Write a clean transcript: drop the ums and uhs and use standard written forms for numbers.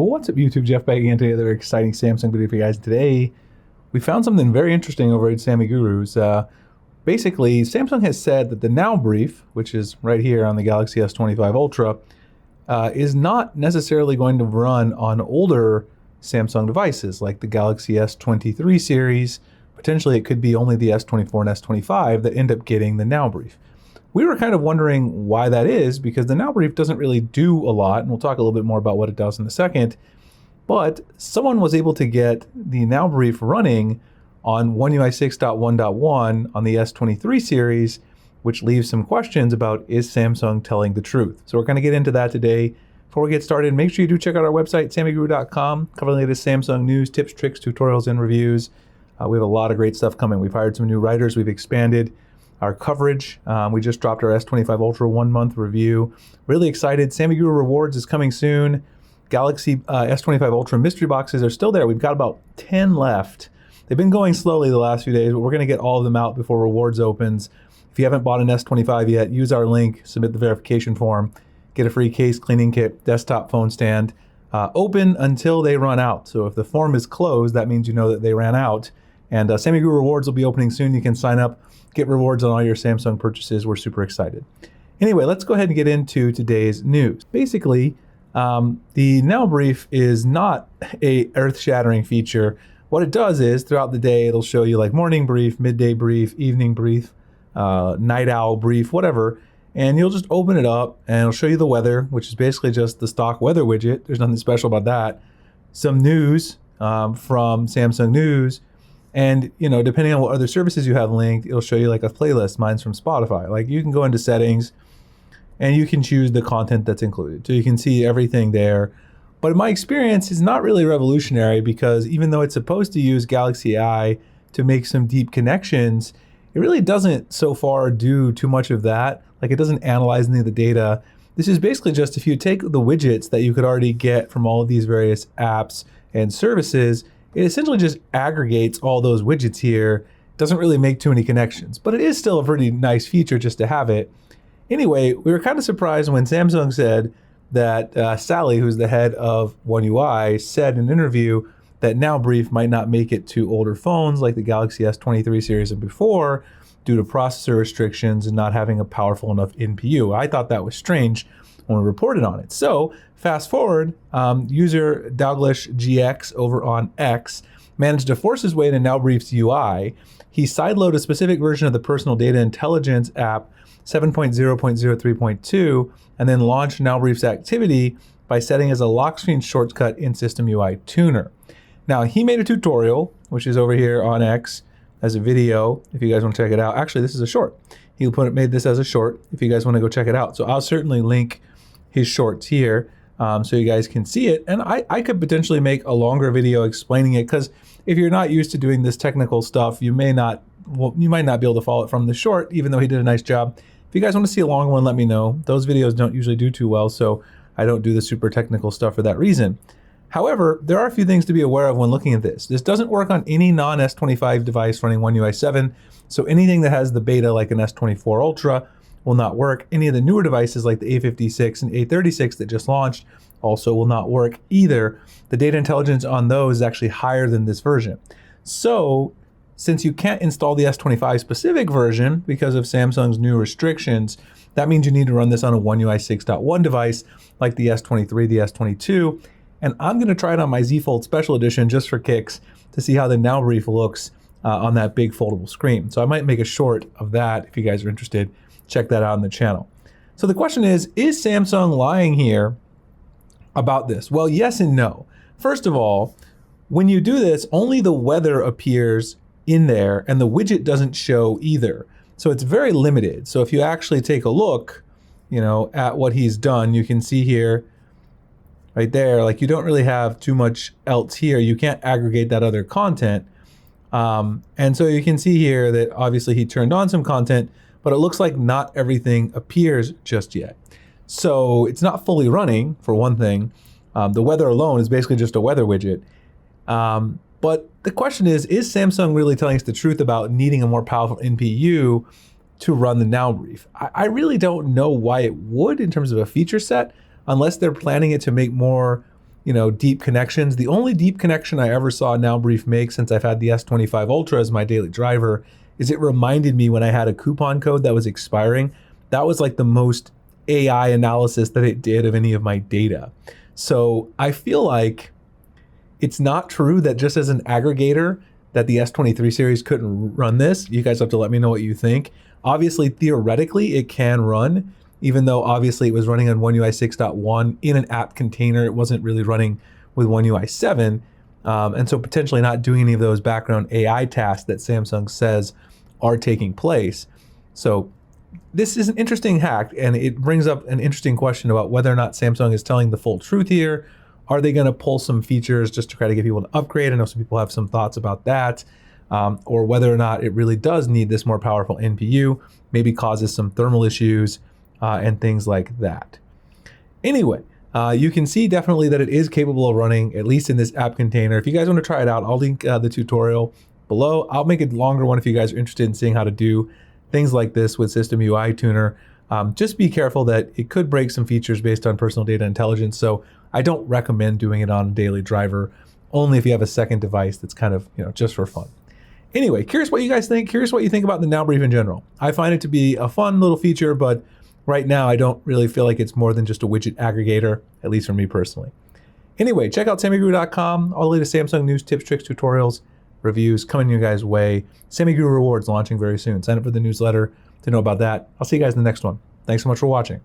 What's up, YouTube? Jeff back again today. Another exciting Samsung video for you guys. Today, we found something very interesting over at Sammy Gurus. Basically, Samsung has said that the Now Brief, which is right here on the Galaxy S25 Ultra, is not necessarily going to run on older Samsung devices like the Galaxy S23 series. Potentially, it could be only the S24 and S25 that end up getting the Now Brief. We were kind of wondering why that is, because the Now Brief doesn't really do a lot, and we'll talk a little bit more about what it does in a second. But someone was able to get the Now Brief running on One UI 6.1.1 on the S23 series, which leaves some questions about, is Samsung telling the truth? So we're going to get into that today. Before we get started, make sure you do check out our website, sammyguru.com, cover the latest Samsung news, tips, tricks, tutorials, and reviews. We have a lot of great stuff coming. We've hired some new writers. We've expanded our coverage. We just dropped our S25 Ultra 1 month review. Really excited. Sammy Guru Rewards is coming soon. Galaxy S25 Ultra mystery boxes are still there. We've got about 10 left. They've been going slowly the last few days, but we're going to get all of them out before Rewards opens. If you haven't bought an S25 yet, use our link, submit the verification form, get a free case, cleaning kit, desktop phone stand, open until they run out. So if the form is closed, that means you know that they ran out. And Sammy Guru Rewards will be opening soon. You can sign up, get rewards on all your Samsung purchases. We're super excited. Anyway, let's go ahead and get into today's news. Basically, the Now Brief is not a earth-shattering feature. What it does is, throughout the day, it'll show you like morning brief, midday brief, evening brief, night owl brief, whatever. And you'll just open it up and it'll show you the weather, which is basically just the stock weather widget. There's nothing special about that. Some news from Samsung News. And, you know, depending on what other services you have linked, it'll show you like a playlist. Mine's from Spotify. Like, you can go into settings and you can choose the content that's included. So you can see everything there. But in my experience, it's not really revolutionary, because even though it's supposed to use Galaxy AI to make some deep connections, it really doesn't so far do too much of that. Like, it doesn't analyze any of the data. This is basically just, if you take the widgets that you could already get from all of these various apps and services, it essentially just aggregates all those widgets here. It doesn't really make too many connections, but it is still a pretty nice feature just to have it. Anyway, we were kind of surprised when Samsung said that Sally, who's the head of One UI, said in an interview that Now Brief might not make it to older phones like the Galaxy S23 series and before, due to processor restrictions and not having a powerful enough NPU. I thought that was strange when we reported on it. So fast forward, user Douglas GX over on X managed to force his way into Now Brief's UI. He sideloaded a specific version of the Personal Data Intelligence app 7.0.03.2 and then launched Now Brief's activity by setting as a lock screen shortcut in System UI Tuner. Now, he made a tutorial, which is over here on X as a video, if you guys want to check it out. Actually, this is a short. He made this as a short if you guys want to go check it out. So I'll certainly link his shorts here so you guys can see it. And I could potentially make a longer video explaining it, because if you're not used to doing this technical stuff, you might not be able to follow it from the short, even though he did a nice job. If you guys want to see a long one, let me know. Those videos don't usually do too well, so I don't do the super technical stuff for that reason. However, there are a few things to be aware of when looking at this. This doesn't work on any non-S25 device running One UI 7, so anything that has the beta like an S24 Ultra will not work. Any of the newer devices like the A56 and A36 that just launched also will not work either. The data intelligence on those is actually higher than this version. So since you can't install the S25 specific version because of Samsung's new restrictions, that means you need to run this on a One UI 6.1 device like the S23, the S22. And I'm going to try it on my Z Fold Special Edition just for kicks to see how the Now Brief looks on that big foldable screen. So I might make a short of that if you guys are interested. Check that out on the channel. So the question is Samsung lying here about this? Well, yes and no. First of all, when you do this, only the weather appears in there and the widget doesn't show either. So it's very limited. So if you actually take a look, you know, at what he's done, you can see here, right there, like, you don't really have too much else here. You can't aggregate that other content. And so you can see here that obviously he turned on some content, but it looks like not everything appears just yet. So it's not fully running, for one thing. The weather alone is basically just a weather widget. But the question is Samsung really telling us the truth about needing a more powerful NPU to run the Now Brief? I really don't know why it would in terms of a feature set, unless they're planning it to make more deep connections. The only deep connection I ever saw NowBrief make since I've had the S25 Ultra as my daily driver is it reminded me when I had a coupon code that was expiring. That was like the most AI analysis that it did of any of my data. So I feel like it's not true that just as an aggregator that the S23 series couldn't run this. You guys have to let me know what you think. Obviously, theoretically, it can run, even though obviously it was running on One UI 6.1 in an app container. It wasn't really running with One UI 7. And so potentially not doing any of those background AI tasks that Samsung says are taking place. So this is an interesting hack, and it brings up an interesting question about whether or not Samsung is telling the full truth here. Are they going to pull some features just to try to get people to upgrade? I know some people have some thoughts about that. Or whether or not it really does need this more powerful NPU, maybe causes some thermal issues and things like that. Anyway, you can see definitely that it is capable of running, at least in this app container. If you guys want to try it out, I'll link the tutorial below. I'll make a longer one if you guys are interested in seeing how to do things like this with System UI Tuner. Just be careful that it could break some features based on personal data intelligence. So I don't recommend doing it on a daily driver, only if you have a second device that's kind of, just for fun. Anyway, curious what you guys think. Curious what you think about the NowBrief in general. I find it to be a fun little feature, but right now I don't really feel like it's more than just a widget aggregator, at least for me personally. Anyway, check out SammyGuru.com. All the latest Samsung news, tips, tricks, tutorials, reviews coming your guys' way. SammyGuru Rewards launching very soon. Sign up for the newsletter to know about that. I'll see you guys in the next one. Thanks so much for watching.